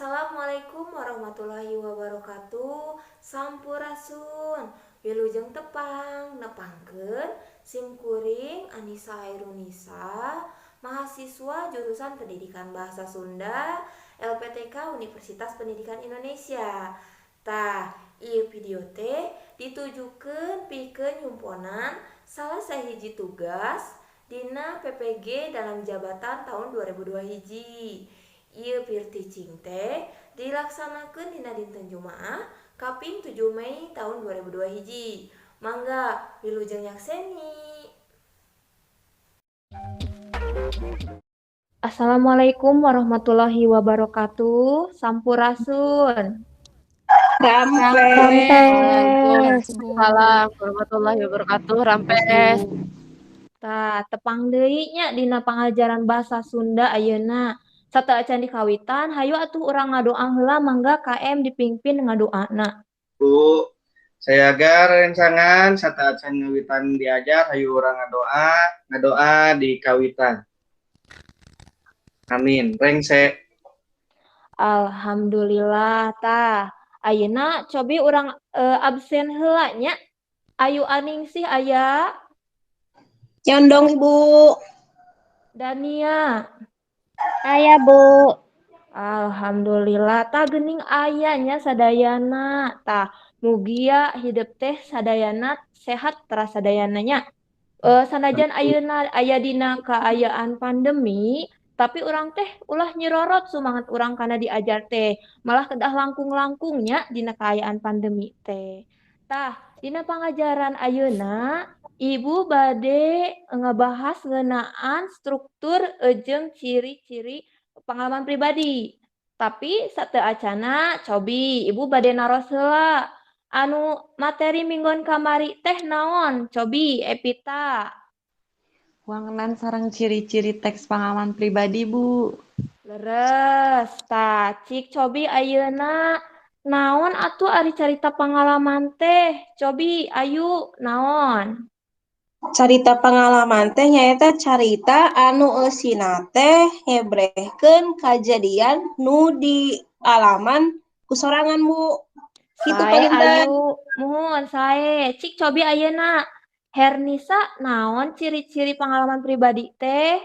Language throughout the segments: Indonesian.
Assalamualaikum warahmatullahi wabarakatuh. Sampurasun. Wilujeng tepang nepangkeun simkuring Anissa Hairunisa, mahasiswa jurusan Pendidikan Bahasa Sunda LPTK Universitas Pendidikan Indonesia. Tah, ieu video teh ditujukeun pikeun nyumponan salah sahiji tugas dina PPG dalam jabatan tahun 2002 hiji. Ieu peer teaching teh dilaksanakeun dina dinten Jumaah kaping 7 Mei tahun 2002 hiji. Mangga wilujeng nyakseni. Assalamualaikum warahmatullahi wabarakatuh. Sampurasun. Rampes. Rampes. Waalaikumsalam warahmatullahi wabarakatuh. Rampes. Tah, tepang deui nya dina pangajaran bahasa Sunda ayeuna. Satea acan dikawitan, hayu atuh urang ngadoa heula mangga KM dipimpin ngadoana. Bu, saya agar rencangan saat saya ngawitan diajar hayu orang ngadoa di kawitan. Amin. Rengse. Alhamdulillah tah. Ayeuna cobi urang absen heula nya. Ayu Aningsih aya Nyondong Ibu. Dania. Aya Bu. Alhamdulillah tah geuning ayanya sadayana tah mugia hidup teh sadayana sehat tara sadayananya. Sanajan ayeuna aya dina kaayaan pandemi tapi urang teh ulah nyirorot sumanget urang kana diajar teh malah kedah langkung-langkungnya dina kaayaan pandemi teh. Tah dina pangajaran ayeuna Ibu bade ngebahas ngeunaan struktur jeung ciri-ciri pengalaman pribadi. Tapi sateu acana cobi Ibu bade naros heula. Anu materi minggon kamari teh naon? Cobi Epita. Wangenan sareng ciri-ciri teks pengalaman pribadi, Bu. Leres. Tah, cik cobi ayeuna naon atuh ari carita pengalaman teh? Cobi ayu naon? Carita pengalaman teh nyaeta carita anu eusina teh ngebrehkeun kajadian nu dialaman ku sorangan Bu. Kitu Sae Paginten. ayu, muhun sae. Cik cobi ayeuna Hernisa naon ciri-ciri pengalaman pribadi teh?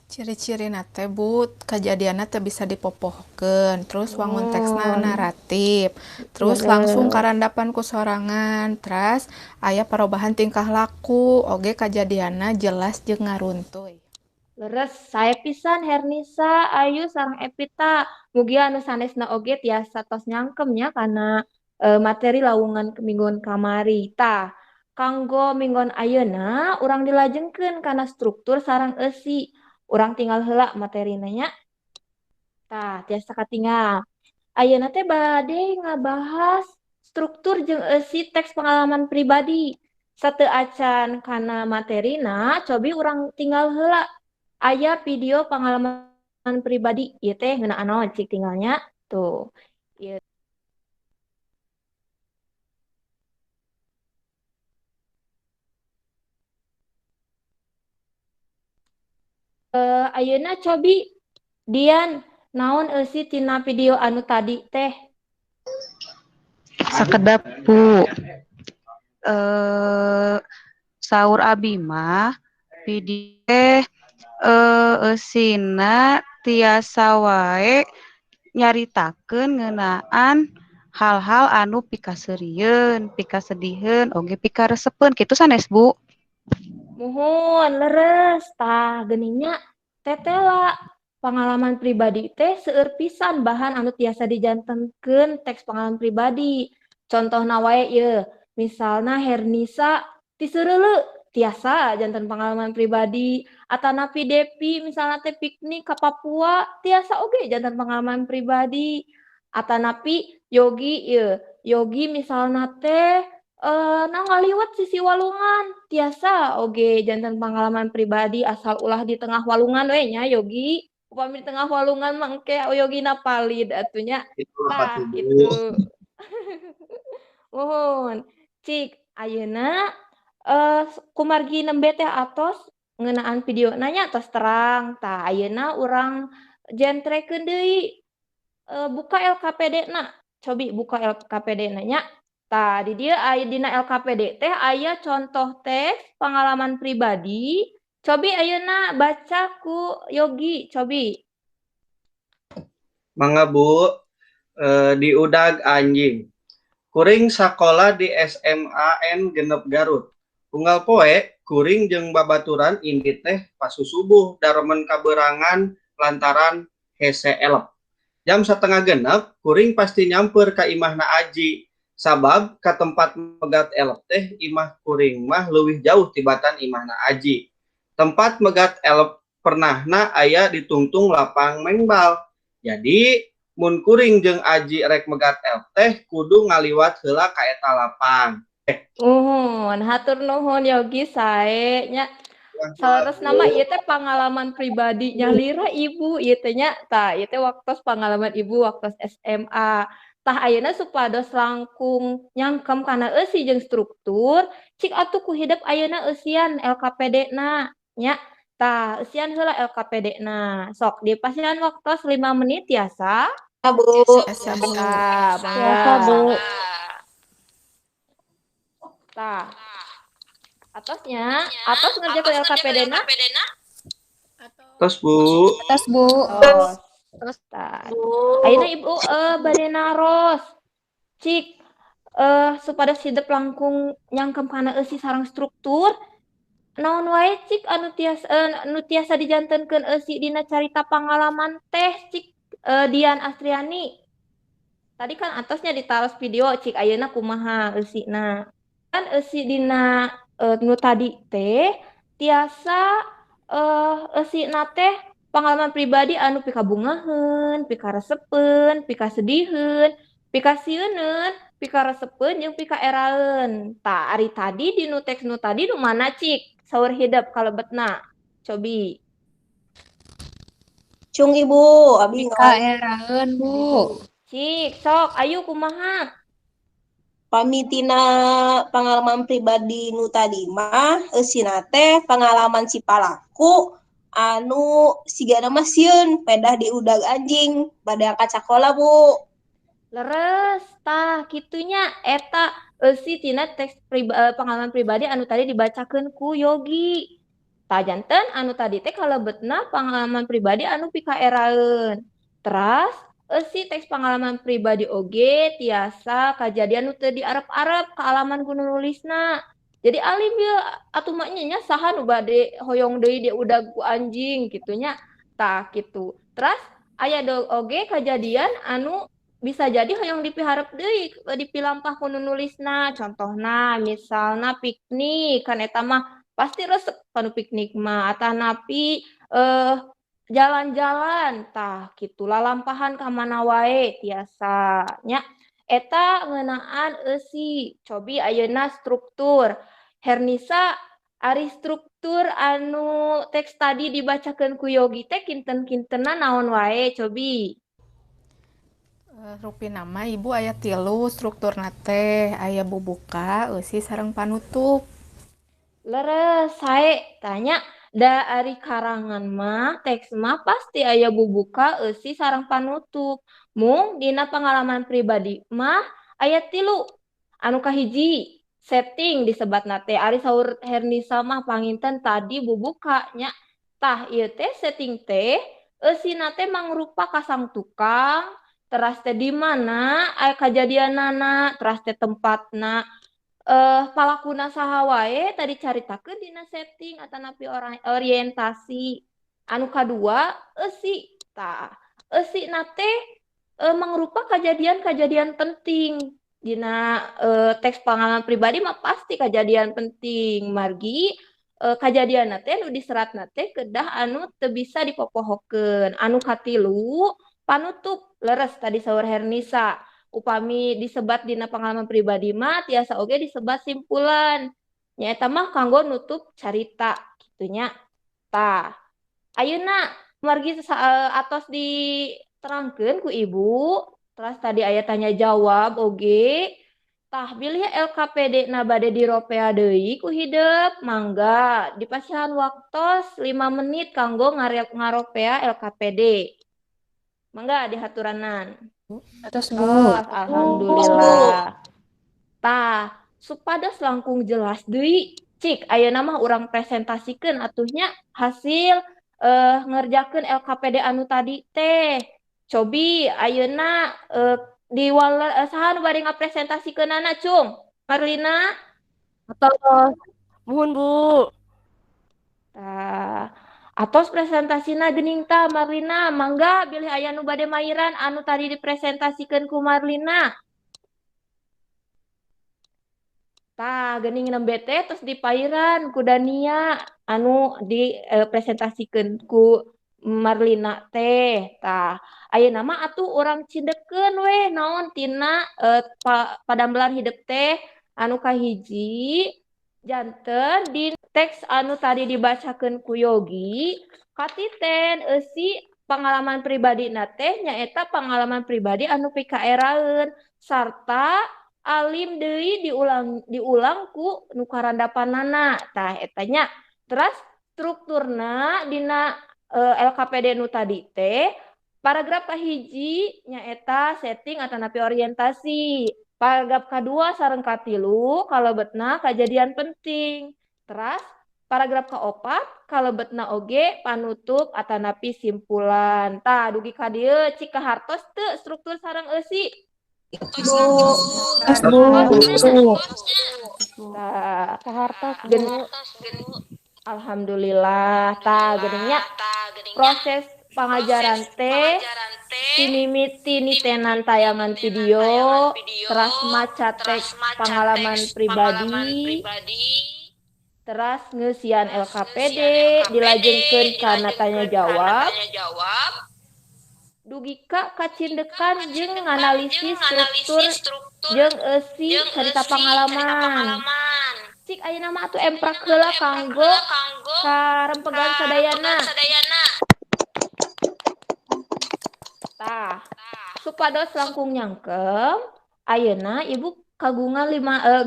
Ciri-ciri nate Bu, kejadiannya teh bisa dipopohkeun, terus wangun teksna Muhun. naratif, terus langsung karandapan ku sorangan, terus aya perubahan tingkah laku, oge kejadiannya jelas jeung ngaruntuy. Leres, saya pisan Hernisa, Ayu sareng Epita. Mugia anu sanesna oge tiasa tos nyangkemnya kana materi lawungan minggon kamari. Tah, kanggo minggon ayeuna urang dilajengkeun kana struktur sareng eusi. Urang tinggal heula materina nya. Tah, tiasa katinggal. Ayeuna teh bade ngabahas struktur jeung eusi teks pengalaman pribadi. Sateu acan kana materina, cobi urang tinggal heula. Aya video pengalaman pribadi ieu teh ngeunaan naon cik tinggalnya tuh. Ieu ayeuna cobi Dian naon eusi tina video anu tadi teh? Sakedap, Bu. Saur abi mah video eusina tiasa wae nyaritakeun ngeunaan hal-hal anu pikaseurieun, pikasediheun, oge pikaresepeun. Kitu sanes, Bu. Muhun leres tah geuningnya tetela pengalaman pribadi teh seueur pisan bahan anu tiasa dijantenkeun teks pengalaman pribadi. Contohna wae ieu, misalna Hernisa ti Seureuleuk tiasa janten pengalaman pribadi, atanapi Depi misalna teh piknik ka Papua tiasa oge janten pengalaman pribadi. Atanapi Yogi ieu, Yogi misalna teh nah ngaliwat sisi walungan tiasa oge janten pengalaman pribadi asal ulah di tengah walungan we nya Yogi upami di tengah walungan mah engke Yogina palid atunya Itulah tah Patu Bu. gitu. Muhun cik ayeuna kumargi nembe teh atos ngeunaan video nanya tos terang tah ayeuna urang jentrekeun deui buka LKPD-na. Cobi buka LKPD-na nya. Tah, di dieu aya dina LKPD teh aya contoh teks pengalaman pribadi. Cobi ayeuna baca ku Yogi, cobi. Mangga Bu, di udag anjing. Kuring sakola di SMAN genep Garut. Unggal poe kuring jeung babaturan indit teh pasusubuh daremen kaberangan lantaran hese elep. Jam 9:30 kuring pasti nyamper ka imahna Aji. Sabab ka tempat megat elep teh imah kuring mah leuwih jauh tibatan imahna Aji. Tempat megat elep pernahna aya di tungtung lapang mengbal. Jadi mun kuring jeung Aji rek megat elep teh kudu ngaliwat heula ka eta lapang. Hatur nuhun Yogi sae nya. Salerus nama ieu teh pengalaman pribadi nyalira ibu ieu teh nya. Tah ieu teh waktos pengalaman ibu waktos SMA. Tah ayeuna supados langkung nyangkem kana eusi jeung struktur, cik atuh ku hidup ayeuna eusian LKPD-na nya. Tah eusian heula LKPD-na. Sok dipasihan waktos 5 menit tiasa. Bu. Biasa Bu. Biasa Bu. Tah. Atos ngerjakeun LKPD-na. Terus Bu, Terus tah. Ayeuna Ibu bade naros. Cik supados hidup langkung nyangkem kana eusi sareng struktur. Naon wae cik anu tiasa dijantenkeun eusi dina carita pangalaman teh cik Dian Astriani. Tadi kan atasnya ditaros video cik ayeuna kumaha eusina. Kan eusi dina nu tadi teh tiasa eusina teh pengalaman pribadi anu pika bungaheun, pika resepeun, pika sediheun, pika sieuneun, pika resepeun jeung pika eraeun. Tah ari tadi di nu teks nu tadi nu mana cik? Saur hidup kalebetna. Cobi. Cung Ibu, abi Pika eraeun, Bu. Cik, sok ayo kumaha? pamitina pengalaman pribadi nu tadi mah eusina teh pengalaman si palaku anu sigana mah sieun pedah di udag anjing bade angkat sakola Bu. Leres, tah kitunya eta eusi tina teks pengalaman pribadi anu tadi dibacakeun ku Yogi. Tah janten anu tadi teh kalebetna pengalaman pribadi anu pika eraeun. Teras eusi teks pengalaman pribadi oge tiasa kajadian nu teu diarep-arep ka alaman ku nulisna. Jadi alim ieu atuh mah nya saha nu bade hoyong deui di udag ku anjing kitunya. Tah kitu. Teras aya oge kajadian anu bisa jadi hoyong dipiharep deui dipilampah ku nulisna. Contohna misalna piknik kan eta mah pasti resep kanu piknik mah atanapi jalan-jalan tah kitu lalampahan ka mana wae tiasa nya eta ngeunaan eusi. Cobi ayeuna struktur. Hernisa ari struktur anu teks tadi dibacakeun ku Yogi teh kinten-kintena naon wae cobi. Rupina mah Ibu aya 3 strukturna teh, aya bubuka, eusi sareng panutup. Leres sae tanya da ari karangan mah teks mah pasti aya bubuka eusi sareng panutup. Mung dina pengalaman pribadi mah aya 3. Anu kahiji setting disebatna teh ari saur Hernisa mah panginten tadi bubuka nya. Tah ieu teh setting teh eusina teh mangrupa kasang tukang, teras teh di mana aya kajadianana, teras teh tempatna. Palakuna saha wae tadi caritakeun dina setting atanapi orientasi. Anu kadua eusi. Tah, eusina teh mangrupa kajadian-kajadian penting. Dina teks pengalaman pribadi mah pasti kajadian penting. Margi kajadianna teh nu diseratna teh kedah anu teu bisa dipopohokeun. Anu katilu panutup leres tadi saur Hernisa. Upami disebat dina pengalaman pribadi mah tiasa oge disebat simpulan. Nyaeta mah kanggo nutup carita kitunya. Tah, ayeuna margi atos diterangkeun ku Ibu. Terus tadi aya tanya jawab oge. Tah bilih LKPD na bade diropea deui ku hideuk mangga dipasihan waktos 5 menit kanggo ngaropea LKPD. Mangga dihaturanan. Atas Oh, alhamdulillah. Tah, supados langkung jelas deui. Cik, ayeuna mah urang presentasikeun atuhnya hasil ngerjakeun LKPD anu tadi teh. Cobi ayeuna saha nu bari ngapresentasikeunana, Cung? Marlina? Atau mohon Bu. Tah, atos presentasina geuning tah Marlina, mangga bilih aya nu bade mairan anu tadi dipresentasikeun ku Marlina. Tah, geuning nembe teh tos dipairan ku Dania anu dipresentasikeun ku Marlina teh. Tah, ayeuna mah atuh urang cidekeun we naon tina padambelan hidup teh anu kahiji janten di teks anu tadi dibacakeun ku Yogi katiten eusi pengalaman pribadi teh nyaeta pengalaman pribadi anu pikaeraeun sarta alim deui diulang ku nu karandapanana. Tah eta nya. Terus strukturna dina LKPD nu tadi teh paragraf kahiji nyaeta setting atanapi orientasi. Paragraf kedua sareng katilu kalebetna kajadian penting. Terus paragraf kaopat kalebetna oge panutup atanapi simpulan. Tah dugi ka dieu cik kahartos teu struktur sareng eusi. Atas Bu. Tah, Kahartos gen- Bu. alhamdulillah. Tah, geuning nya proses pengajaran teh timimiti nitenan tayangan video, teras maca teks pengalaman pribadi, teras ngeusian LKPD, dilajengkeun kana tanya jawab, dugi ka kacindekan jeung nganalisis struktur jeung eusi carita pangalaman. Cik ayeuna mah atuh emprak heula kanggo karempegan sadayana. Tah, supados langkung nyangkem, ayeuna ibu kagungan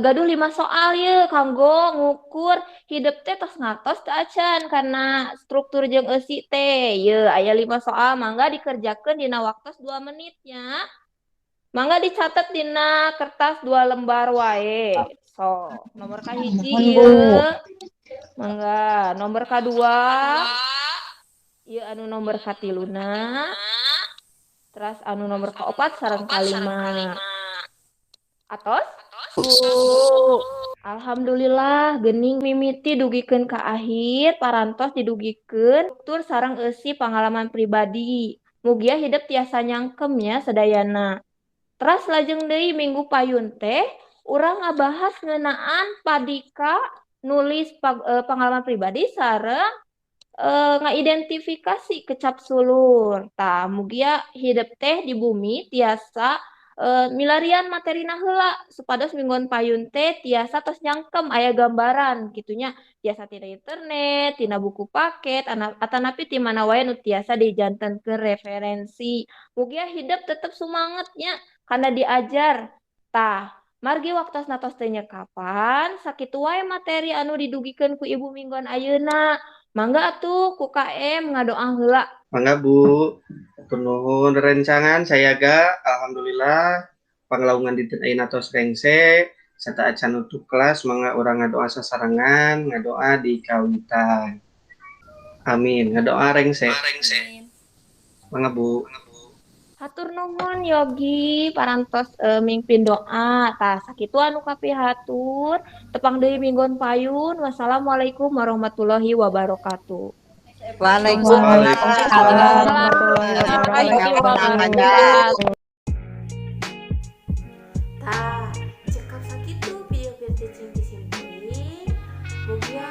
gaduh 5 soal ye kanggo ngukur hidup teh tos ngatos teu acan karena struktur jeung eusi teh. Ye aya 5 soal mangga dikerjakeun dina waktos 2 menitnya. Mangga dicatat dina kertas 2 lembar wae. So, nomor kahiji ye. Mangga, nomor kadua ieu anu nomor katiluna. Terus anu nomor kaopat sareng kalima. Atos? Alhamdulillah geuning mimiti dugikeun ka akhir parantos didugikeun struktur sareng eusi pengalaman pribadi. Mugia hidup tiasa nyangkemnya sadayana. Terus lajeng deui minggu payun teh urang ngabahas ngeunaan padika nulis pengalaman pribadi sareng ngaidentifikasi kecap sulur. Tah, mugia hidup teh di bumi tiasa milarian materina heula supados mingguan payun teh tiasa tos nyangkem aya gambaran gitunya. Tiasa tina internet, tina buku paket, atanapi ti mana wae nu tiasa dijantenkeun referensi. Mugia hidup tetep sumangetnya karena diajar. Tah, margi waktosna tos teu nyekapan sakitu wae materi anu didugikeun ku ibu mingguan ayeuna. Mangga atuh ku KM ngadoa heula. Mangga Bu, nuhun rencangan saya ga alhamdulillah panglaungan dinten ayeuna tos rengse serta acan nutup kelas mangga urang ngadoa sasarengan ngadoa di kawitan. Amin. Ngadoa rengse. Mangga Bu. Hatur nuhun Yogi parantos mingpin doa. Tah sakitu anu kapihatur tepang deui minggon payun. Wassalamualaikum warahmatullahi wabarakatuh. Waalaikumsalam warahmatullahi wabarakatuh. Tah, cekap sakitu video cicing-cicing. Mugia